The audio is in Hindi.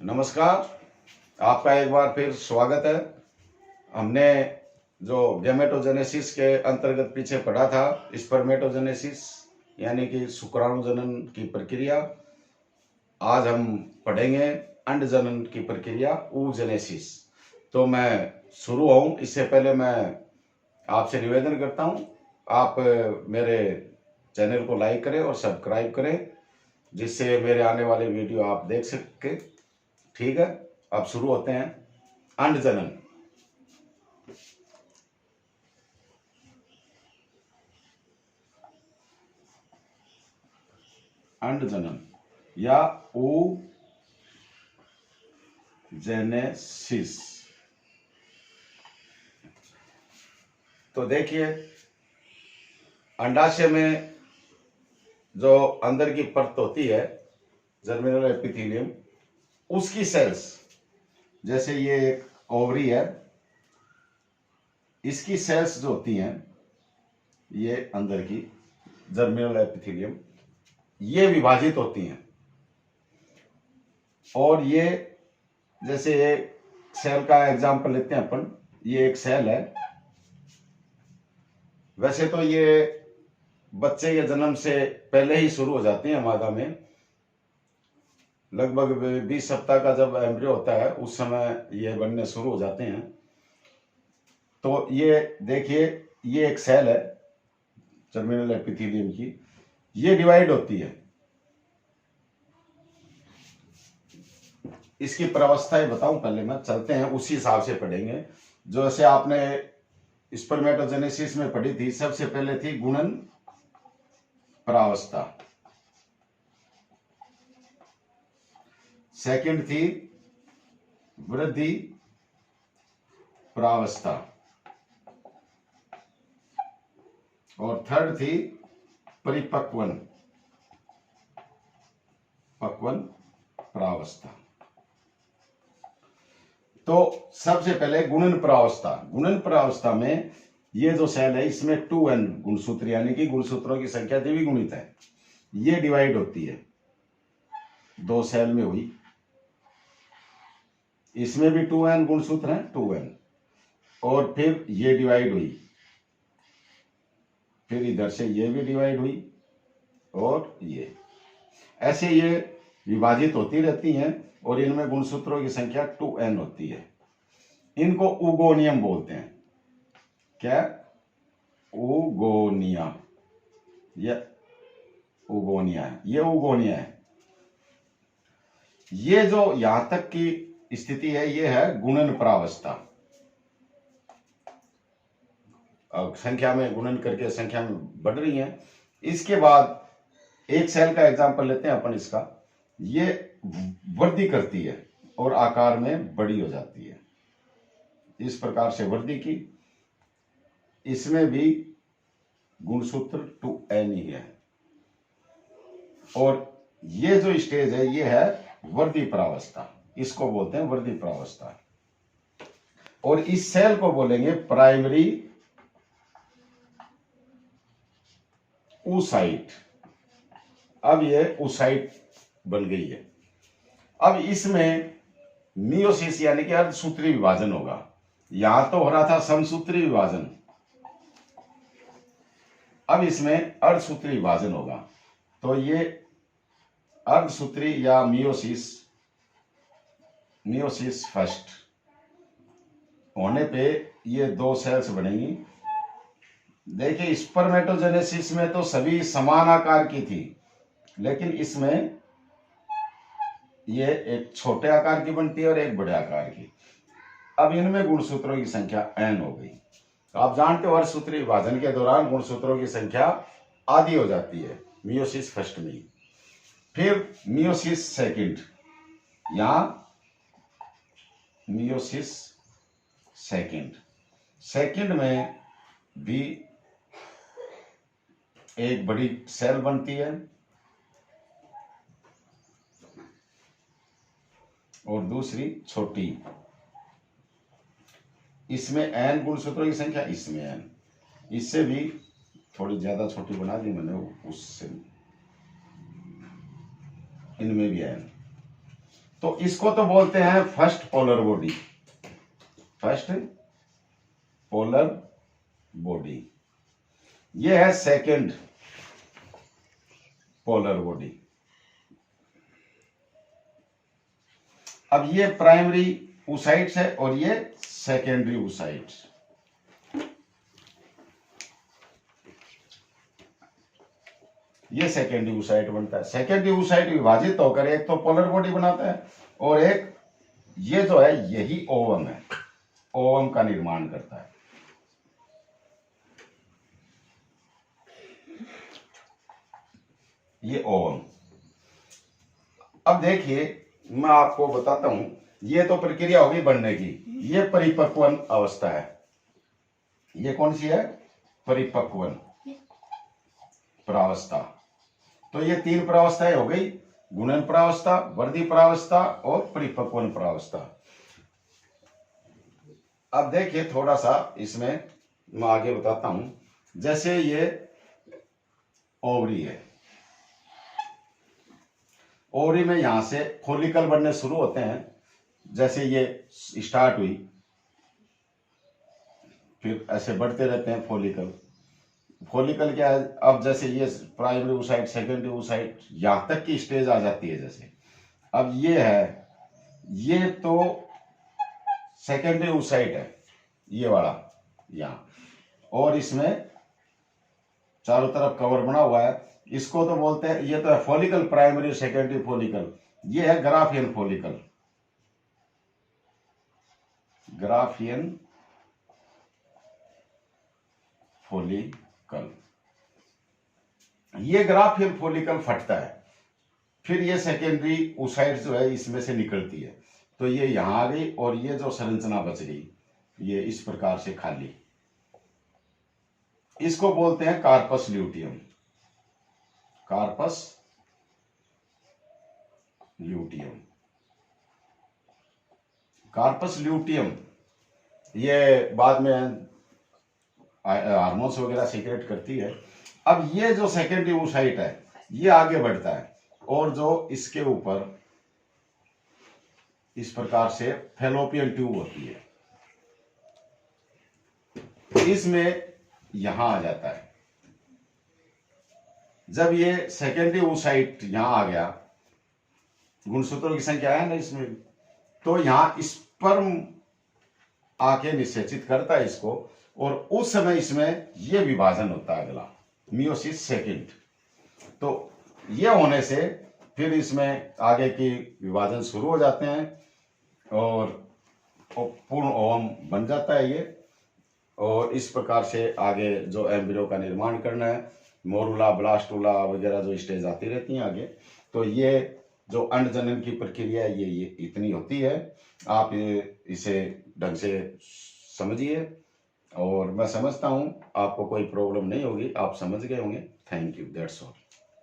नमस्कार। आपका एक बार फिर स्वागत है। हमने जो गैमेटोजेनेसिस के अंतर्गत पीछे पढ़ा था, स्पर्मेटोजेनेसिस यानी कि शुक्राणु जनन की प्रक्रिया, आज हम पढ़ेंगे अंड जनन की प्रक्रिया, oogenesis। तो मैं शुरू हूँ इससे पहले मैं आपसे निवेदन करता हूँ, आप मेरे चैनल को लाइक करें और सब्सक्राइब करें, जिससे मेरे आने वाले वीडियो आप देख सकें। ठीक है, अब शुरू होते हैं। अंड जनन। अंड जनन या oogenesis। तो देखिए, अंडाशय में जो अंदर की परत होती है, जर्मिनल एपिथेलियम, उसकी सेल्स, जैसे ये एक ओवरी है, इसकी सेल्स जो होती हैं, ये अंदर की जर्मिनल एपिथेलियम, ये विभाजित होती हैं। और ये जैसे एक सेल का एग्जांपल लेते हैं अपन, ये एक सेल है। वैसे तो ये बच्चे के जन्म से पहले ही शुरू हो जाती हैं मादा में। लगभग 20 सप्ताह का जब एम्ब्रियो होता है, उस समय ये बनने शुरू हो जाते हैं। तो ये देखिए, ये एक सेल है जर्मिनल एपिथेलियम की, ये डिवाइड होती है। इसकी प्रावस्थाएं बताऊं पहले मैं, चलते हैं उसी हिसाब से पढ़ेंगे। जो जैसे आपने स्पर्मेटोजेनेसिस में पढ़ी थी, सबसे पहले थी गुणन प्रावस्था, सेकंड थी वृद्धि प्रावस्था, और थर्ड थी परिपक्वन प्रावस्था। तो सबसे पहले गुणन प्रावस्था। गुणन प्रावस्था में ये जो सेल है, इसमें 2n गुणसूत्र यानी कि गुणसूत्रों की संख्या द्विगुणित है, ये डिवाइड होती है। दो सेल में हुई, इसमें भी 2n गुणसूत्र हैं, 2n, और फिर ये डिवाइड हुई, फिर इधर से ये भी डिवाइड हुई, और ये ऐसे ये विभाजित होती रहती हैं, और इनमें गुणसूत्रों की संख्या 2n होती है। इनको उगोनियम बोलते हैं। क्या? उगोनिया, ये उगोनिया है, ये उगोनिया है। ये जो यहां तक की स्थिति है, ये है गुणन प्रावस्था। अब संख्या में गुणन करके संख्या में बढ़ रही है। इसके बाद एक सेल का एग्जांपल लेते हैं अपन इसका, ये वृद्धि करती है और आकार में बड़ी हो जाती है। इस प्रकार से वृद्धि की, इसमें भी गुणसूत्र 2n ही है। और ये जो स्टेज है, ये है वृद्धि प्रावस्था, इसको बोलते हैं वृद्धि प्रावस्था। और इस सेल को बोलेंगे प्राइमरी oocyte। अब ये oocyte बन गई है। अब इसमें मियोसिस यानी कि अर्धसूत्री विभाजन होगा। यहां तो हो रहा था समसूत्री विभाजन, अब इसमें अर्धसूत्री विभाजन होगा। तो ये अर्धसूत्री या मियोसिस फर्स्ट होने पे ये दो सेल्स बनेंगी। देखिए, स्पर्मेटोजेनेसिस में तो सभी समान आकार की थी, लेकिन इसमें ये एक छोटे आकार की बनती है और एक बड़े आकार की। अब इनमें गुणसूत्रों की संख्या n हो गई। तो आप जानते हो, अर्धसूत्री विभाजन के दौरान गुणसूत्रों की संख्या आधी हो जाती है मियोसिस फर्स्ट में। फिर मियोसिस सेकंड, यहां मियोसिस सेकंड में भी एक बड़ी सेल बनती है और दूसरी छोटी। इसमें n गुणसूत्रों की संख्या, इसमें n, इससे भी थोड़ी ज्यादा छोटी बना दी मैंने, उससे इनमें भी n। तो इसको तो बोलते हैं first polar body, first polar body. ये है सेकंड पोलर बॉडी। अब ये प्राइमरी oocytes है और ये सेकेंडरी oocytes। ये सेकेंडरी oocyte बनता है। सेकेंडरी oocyte विभाजित होकर एक तो पोलर बॉडी बनाता है और एक ये जो है यही ओवम है, ओवम का निर्माण करता है। ये ओवम। अब देखिए मैं आपको बताता हूं, ये तो प्रक्रिया होगी बनने की, ये परिपक्वन अवस्था है। ये कौन सी है? परिपक्वन प्रावस्था। तो ये 3 प्रावस्थाएं हो गई, गुणन प्रावस्था, वर्धी प्रावस्था और परिपक्वन प्रावस्था। अब देखिए थोड़ा सा इसमें मैं आगे बताता हूं। जैसे ये ओवरी है, ओवरी में यहां से फोलिकल बनने शुरू होते हैं। जैसे ये स्टार्ट हुई, फिर ऐसे बढ़ते रहते हैं फोलिकल। फोलिकल क्या है? अब जैसे ये प्राइमरी oocyte, सेकेंडरी oocyte, यहां तक की स्टेज आ जाती है। जैसे अब ये है, ये तो सेकेंडरी oocyte है, ये वाला यहाँ, और इसमें चारों तरफ कवर बना हुआ है। इसको तो बोलते हैं, ये तो है फोलिकल, प्राइमरी सेकेंडरी फोलिकल। ये है ग्राफियन फोलिकल, ग्राफियन फोलिकल। ये ग्राफियन फोलिकल फटता है, फिर ये सेकेंडरी oocyte जो है इसमें से निकलती है। तो ये यहां आ गई और ये जो संरचना बच गई ये इस प्रकार से खाली, इसको बोलते हैं corpus luteum, corpus luteum. Corpus luteum ये बाद में हार्मोन्स वगैरह सीक्रेट करती है। अब ये जो सेकेंडरी oocyte है ये आगे बढ़ता है और जो इसके ऊपर इस प्रकार से फैलोपियन ट्यूब होती है, इसमें यहां आ जाता है। जब ये सेकेंडरी oocyte यहां आ गया, गुणसूत्रों की संख्या है ना इसमें, तो यहां स्पर्म आके निषेचित करता है इसको, और उस समय इसमें ये विभाजन होता है अगला, मियोसिस सेकंड। तो ये होने से फिर इसमें आगे की विभाजन शुरू हो जाते हैं और पूर्ण ओवम बन जाता है ये। और इस प्रकार से आगे जो एम्ब्रियो का निर्माण करना है, मोरुला, ब्लास्टुला वगैरह जो स्टेज आती रहती हैं आगे। तो ये जो अंड जनन की प्रक्रिया है ये इतनी होती है। आप इसे ढंग से समझिए और मैं समझता हूँ आपको कोई प्रॉब्लम नहीं होगी, आप समझ गए होंगे। Thank you, that's all.